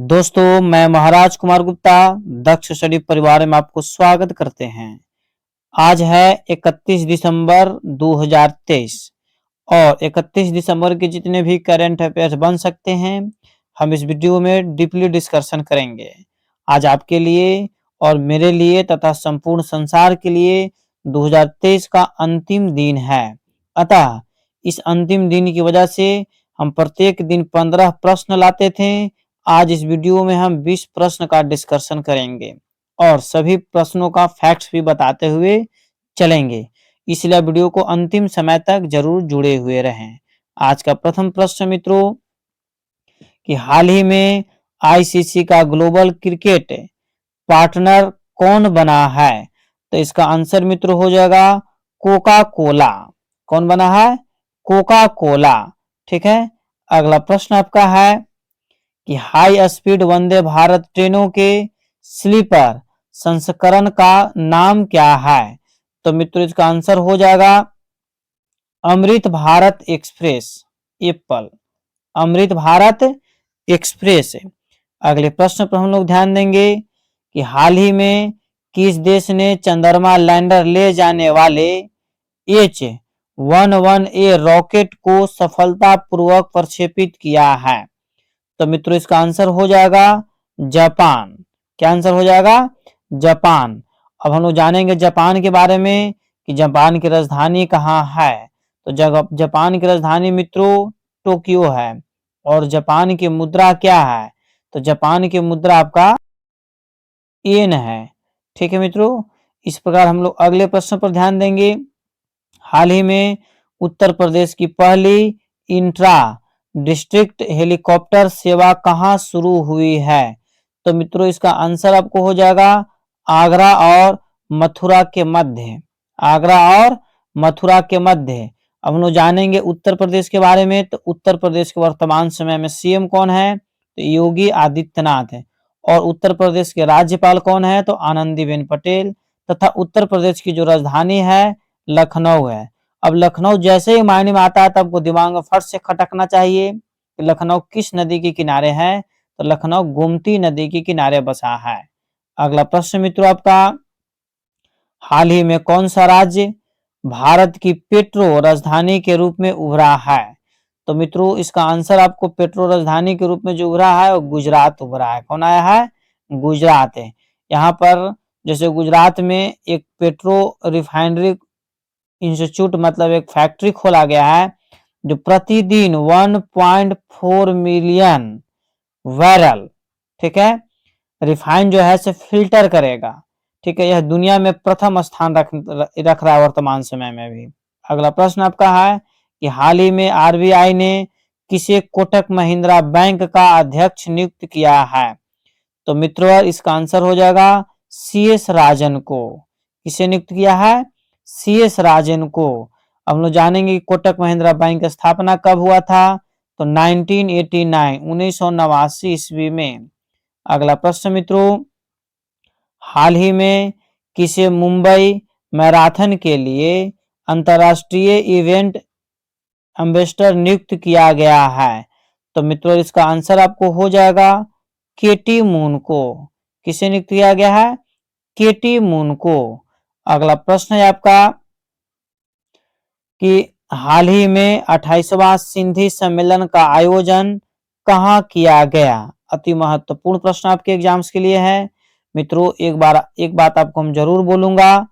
दोस्तों, मैं महाराज कुमार गुप्ता दक्ष स्टडी परिवार में आपको स्वागत करते हैं। आज है 31 दिसंबर 2023 और 31 दिसंबर के जितने भी करंट अफेयर्स बन सकते हैं हम इस वीडियो में डीपली डिस्कशन करेंगे। आज आपके लिए और मेरे लिए तथा संपूर्ण संसार के लिए 2023 का अंतिम दिन है। अतः इस अंतिम दिन की वजह से हम प्रत्येक दिन 15 प्रश्न लाते थे। आज इस वीडियो में हम 20 प्रश्न का डिस्कशन करेंगे और सभी प्रश्नों का फैक्ट्स भी बताते हुए चलेंगे, इसलिए वीडियो को अंतिम समय तक जरूर जुड़े हुए रहें। आज का प्रथम प्रश्न मित्रों कि हाल ही में आईसीसी का ग्लोबल क्रिकेट पार्टनर कौन बना है? तो इसका आंसर मित्रों हो जाएगा कोका कोला। कौन बना है? Coca Cola. ठीक है। अगला प्रश्न आपका है कि हाई स्पीड वंदे भारत ट्रेनों के स्लीपर संस्करण का नाम क्या है? तो मित्रों इसका आंसर हो जाएगा Amrit Bharat express. Apple Amrit Bharat express. अगले प्रश्न पर हम लोग ध्यान देंगे कि हाल ही में किस देश ने चंद्रमा लैंडर ले जाने वाले H-11A रॉकेट को सफलतापूर्वक प्रक्षेपित किया है? तो मित्रों इसका आंसर हो जाएगा जापान। क्या आंसर हो जाएगा? जापान। अब हम लोग जानेंगे जापान के बारे में कि जापान की राजधानी कहाँ है। तो जापान की राजधानी मित्रों टोक्यो है। और जापान की मुद्रा क्या है? तो जापान की मुद्रा आपका येन है। ठीक है मित्रों। इस प्रकार हम लोग अगले प्रश्न पर ध्यान देंगे। हाल ही में उत्तर प्रदेश की पहली इंट्रा डिस्ट्रिक्ट हेलीकॉप्टर सेवा कहां शुरू हुई है? तो मित्रों इसका आंसर आपको हो जाएगा आगरा और मथुरा के मध्य। आगरा और मथुरा के मध्य। अब हम लोग जानेंगे उत्तर प्रदेश के बारे में। तो उत्तर प्रदेश के वर्तमान समय में सीएम कौन है? तो योगी आदित्यनाथ है। और उत्तर प्रदेश के राज्यपाल कौन है? तो आनंदीबेन पटेल। तथा उत्तर प्रदेश की जो राजधानी है लखनऊ है। अब लखनऊ जैसे ही मायने में आता है तब आपको दिमाग में फट से खटकना चाहिए कि लखनऊ किस नदी के किनारे है? तो लखनऊ गोमती नदी के किनारे बसा है। अगला प्रश्न मित्रों आपका, हाल ही में कौन सा राज्य भारत की पेट्रो राजधानी के रूप में उभरा है? तो मित्रों इसका आंसर आपको पेट्रो राजधानी के रूप में जो उभरा है वो गुजरात उभरा है। कौन आया है? गुजरात है। यहाँ पर जैसे गुजरात में एक पेट्रो रिफाइनरी इंस्टीट्यूट मतलब एक फैक्ट्री खोला गया है जो प्रतिदिन 1.4 मिलियन बैरल, ठीक है, रिफाइन जो है से फिल्टर करेगा। ठीक है। यह दुनिया में प्रथम स्थान रख रहा है वर्तमान समय में भी। अगला प्रश्न आपका है कि हाल ही में आरबीआई ने किसे कोटक महिंद्रा बैंक का अध्यक्ष नियुक्त किया है? तो मित्रों इसका आंसर हो जाएगा सीएस राजन को। किसे नियुक्त किया है? सीएस राजन को। अब हम लोग जानेंगे कि कोटक महिंद्रा बैंक की स्थापना कब हुआ था? तो 1989 ईस्वी में। अगला प्रश्न मित्रों, हाल ही में किसे मुंबई मैराथन के लिए अंतरराष्ट्रीय इवेंट एम्बेसडर नियुक्त किया गया है? तो मित्रों इसका आंसर आपको हो जाएगा केटी मून को। किसे नियुक्त किया गया है? केटी मून को। अगला प्रश्न है आपका कि हाल ही में 28वां सिंधी सम्मेलन का आयोजन कहाँ किया गया? अति महत्वपूर्ण प्रश्न आपके एग्जाम्स के लिए है मित्रों। एक बात आपको हम जरूर बोलूंगा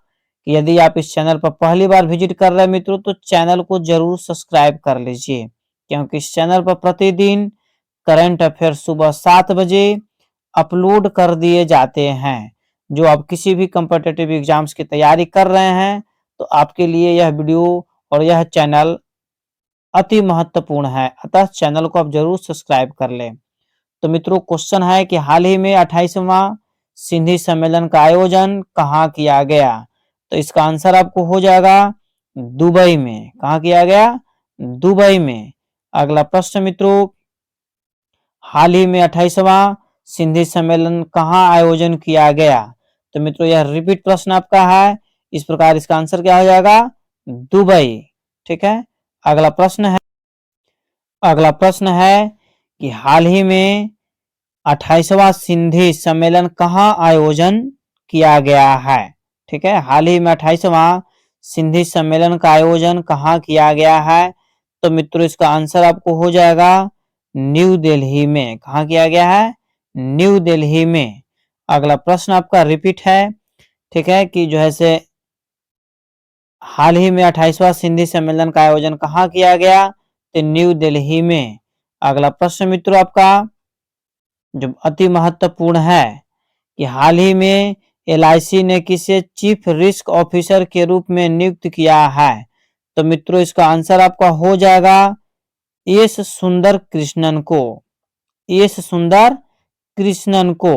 कि यदि आप इस चैनल पर पहली बार विजिट कर रहे हैं मित्रों तो चैनल को जरूर सब्सक्राइब कर लीजिए, क्योंकि इस चैनल पर प्रतिदिन करंट अफेयर सुबह 7 बजे अपलोड कर दिए जाते हैं। जो आप किसी भी कॉम्पिटिटिव एग्जाम्स की तैयारी कर रहे हैं तो आपके लिए यह वीडियो और यह चैनल अति महत्वपूर्ण है। अतः चैनल को आप जरूर सब्सक्राइब कर लें। तो मित्रों क्वेश्चन है कि हाल ही में 28वां सिंधी सम्मेलन का आयोजन कहाँ किया गया? तो इसका आंसर आपको हो जाएगा दुबई में। कहाँ किया गया? दुबई में। अगला प्रश्न मित्रों, हाल ही में 28वां सिंधी सम्मेलन कहाँ आयोजन किया गया? तो मित्रों यह रिपीट प्रश्न आपका है। इस प्रकार इसका आंसर क्या हो जाएगा? दुबई। ठीक है। अगला प्रश्न है कि हाल ही में 28वां सिंधी सम्मेलन कहाँ आयोजन किया गया है? ठीक है, हाल ही में 28वां सिंधी सम्मेलन का आयोजन कहाँ किया गया है? तो मित्रों इसका आंसर आपको हो जाएगा न्यू दिल्ली में। कहाँ किया गया है? न्यू दिल्ली में। अगला प्रश्न आपका रिपीट है, ठीक है, कि जो है से हाल ही में 28वां सिंधी सम्मेलन का आयोजन कहाँ किया गया? तो न्यू दिल्ली में। अगला प्रश्न मित्रों आपका जो अति महत्वपूर्ण है कि हाल ही में LIC ने किसे चीफ रिस्क ऑफिसर के रूप में नियुक्त किया है? तो मित्रों इसका आंसर आपका हो जाएगा एस सुंदर कृष्णन को। एस सुंदर कृष्णन को।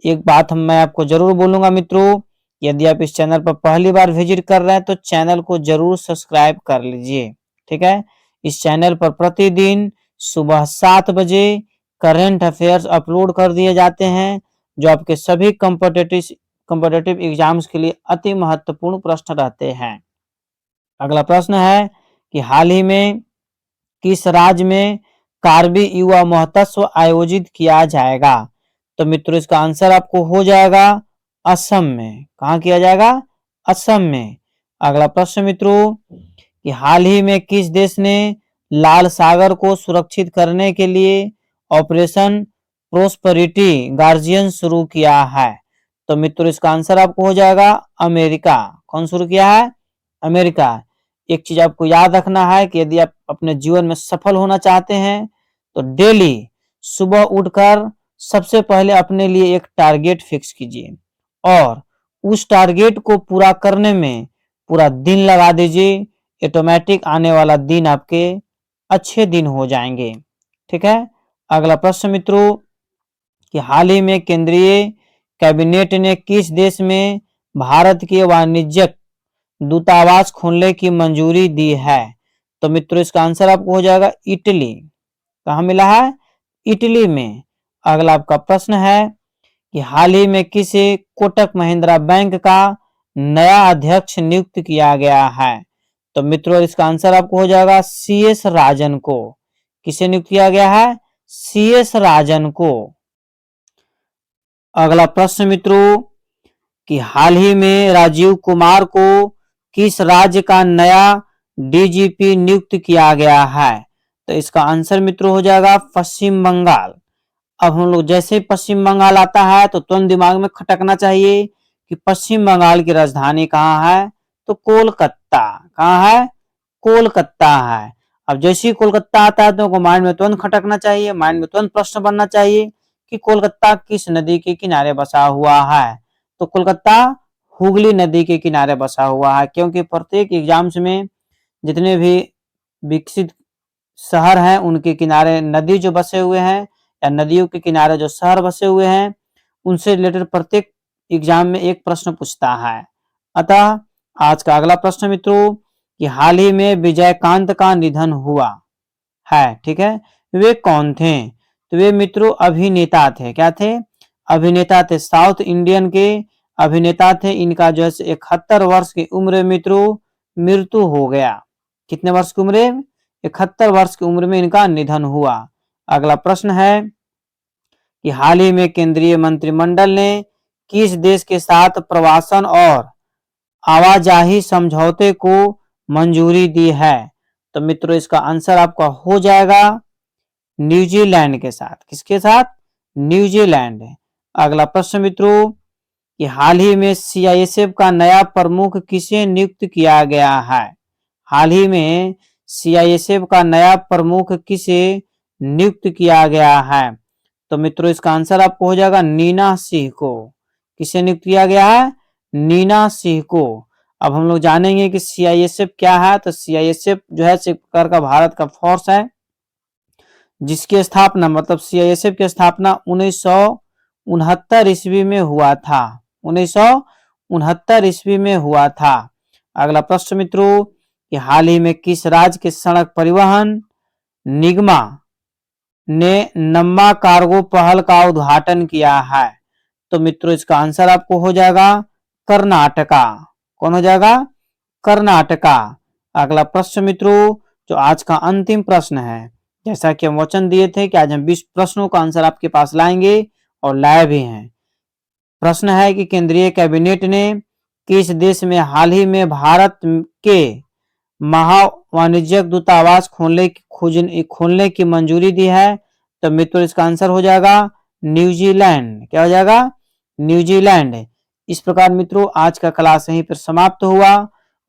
एक बात मैं आपको जरूर बोलूंगा मित्रों, यदि आप इस चैनल पर पहली बार विजिट कर रहे हैं तो चैनल को जरूर सब्सक्राइब कर लीजिए। ठीक है, इस चैनल पर प्रतिदिन सुबह 7 बजे करंट अफेयर्स अपलोड कर दिए जाते हैं, जो आपके सभी कॉम्पिटिटिव एग्जाम्स के लिए अति महत्वपूर्ण प्रश्न रहते हैं। अगला प्रश्न है कि हाल ही में किस राज्य में कार्बी युवा महोत्सव आयोजित किया जाएगा? तो मित्रों इसका आंसर आपको हो जाएगा असम में। कहाँ किया जाएगा? असम में। अगला प्रश्न मित्रों कि हाल ही में किस देश ने लाल सागर को सुरक्षित करने के लिए ऑपरेशन प्रोस्पेरिटी गार्जियन शुरू किया है? तो मित्रों इसका आंसर आपको हो जाएगा अमेरिका। कौन शुरू किया है? अमेरिका। एक चीज आपको याद रखना है कि यदि आप अपने जीवन में सफल होना चाहते हैं तो डेली सुबह उठकर सबसे पहले अपने लिए एक टारगेट फिक्स कीजिए और उस टारगेट को पूरा करने में पूरा दिन लगा दीजिए। ऑटोमेटिक आने वाला दिन आपके अच्छे दिन हो जाएंगे। ठीक है, अगला प्रश्न मित्रों कि हाल ही में केंद्रीय कैबिनेट ने किस देश में भारत के वाणिज्यिक दूतावास खोलने की मंजूरी दी है? तो मित्रों इसका आंसर आपको हो जाएगा इटली। कहाँ मिला है? इटली में। अगला आपका प्रश्न है कि हाल ही में किसे कोटक महिंद्रा बैंक का नया अध्यक्ष नियुक्त किया गया है? तो मित्रों इसका आंसर आपको हो जाएगा CS राजन को। किसे नियुक्त किया गया है? CS राजन को। अगला प्रश्न मित्रों कि हाल ही में राजीव कुमार को किस राज्य का नया DGP नियुक्त किया गया है? तो इसका आंसर मित्रों हो जाएगा पश्चिम बंगाल। अब हम लोग जैसे ही पश्चिम बंगाल आता है तो तुरंत दिमाग में खटकना चाहिए कि पश्चिम बंगाल की राजधानी कहाँ है? तो कोलकाता। कहाँ है? कोलकाता है। अब जैसे ही कोलकाता आता है तो माइंड में तुरंत खटकना चाहिए, माइंड में तुरंत प्रश्न बनना चाहिए कि कोलकाता किस नदी के किनारे बसा हुआ है? तो कोलकाता हुगली नदी के किनारे बसा हुआ है, क्योंकि प्रत्येक एग्जाम्स में जितने भी विकसित शहर हैं उनके किनारे नदी जो बसे हुए हैं या नदियों के किनारे जो शहर बसे हुए हैं उनसे रिलेटेड प्रत्येक एग्जाम में एक प्रश्न पूछता है। अतः आज का अगला प्रश्न मित्रों कि हाल ही में विजयकांत का निधन हुआ है, ठीक है, वे कौन थे? तो वे मित्रों अभिनेता थे। क्या थे? अभिनेता थे, साउथ इंडियन के अभिनेता थे। इनका जो है 71 वर्ष की उम्र मित्रों मृत्यु हो गया। कितने वर्ष की उम्र? 71 वर्ष की उम्र में इनका निधन हुआ। अगला प्रश्न है कि हाल ही में केंद्रीय मंत्रिमंडल ने किस देश के साथ प्रवासन और आवाजाही समझौते को मंजूरी दी है? तो मित्रों इसका आंसर आपका हो जाएगा न्यूजीलैंड के साथ। किसके साथ? न्यूजीलैंड। अगला प्रश्न मित्रों कि हाल ही में CISF का नया प्रमुख किसे नियुक्त किया गया है? हाल ही में CISF का नया प्रमुख किसे नियुक्त किया गया है? तो मित्रों इसका आंसर आपको हो जाएगा नीना सिंह को। किसे नियुक्त किया गया है? नीना सिंह को। अब हम लोग जानेंगे कि CISF क्या है। तो CISF जो है एक प्रकार का भारत का फोर्स है जिसकी स्थापना मतलब CISF की स्थापना 1969 ईस्वी में हुआ था। 1969 ईस्वी में हुआ था। अगला प्रश्न मित्रों कि हाल ही में किस राज्य के सड़क परिवहन निगमा ने नम्मा कार्गो पहल का उद्घाटन किया है? तो मित्रों इसका आंसर आपको हो जाएगा कर्नाटका। कौन हो जाएगा? कर्नाटका। अगला प्रश्न मित्रों जो आज का अंतिम प्रश्न है जैसा कि हम वचन दिए थे कि आज हम 20 प्रश्नों का आंसर आपके पास लाएंगे और लाए भी हैं। प्रश्न है कि केंद्रीय कैबिनेट ने किस देश में हाल ही में भारत के महावाणिज्यिक दूतावास खोलने की मंजूरी दी है? तो मित्रों इसका आंसर हो जाएगा न्यूजीलैंड। क्या हो जाएगा? न्यूजीलैंड। इस प्रकार मित्रों आज का क्लास यहीं पर समाप्त हुआ।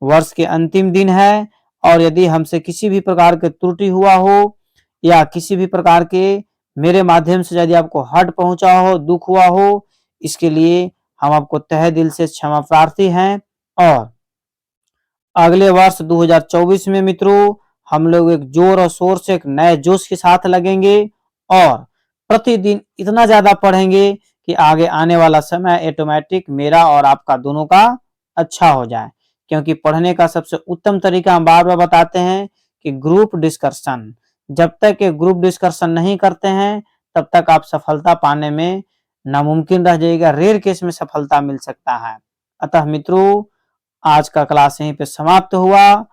वर्ष के अंतिम दिन है और यदि हमसे किसी भी प्रकार के त्रुटि हुआ हो या किसी भी प्रकार के मेरे माध्यम से यदि आपको हर्ट पहुंचा हो, दुख हुआ हो, इसके लिए हम आपको तहे दिल से क्षमा प्रार्थी हैं। और अगले वर्ष 2024 में मित्रों हम लोग एक जोर और शोर से एक नए जोश के साथ लगेंगे और प्रतिदिन इतना ज्यादा पढ़ेंगे कि आगे आने वाला समय ऑटोमेटिक मेरा और आपका दोनों का अच्छा हो जाए। क्योंकि पढ़ने का सबसे उत्तम तरीका हम बार बार बताते हैं कि ग्रुप डिस्कशन। जब तक एक ग्रुप डिस्कशन नहीं करते हैं तब तक आप सफलता पाने में नामुमकिन रह जाएगा, रेयर केस में सफलता मिल सकता है। अतः मित्रों आज का क्लास यहीं पे समाप्त हुआ।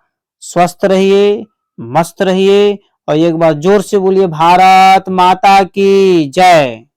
स्वस्थ रहिए, मस्त रहिए और एक बार जोर से बोलिए भारत माता की जय।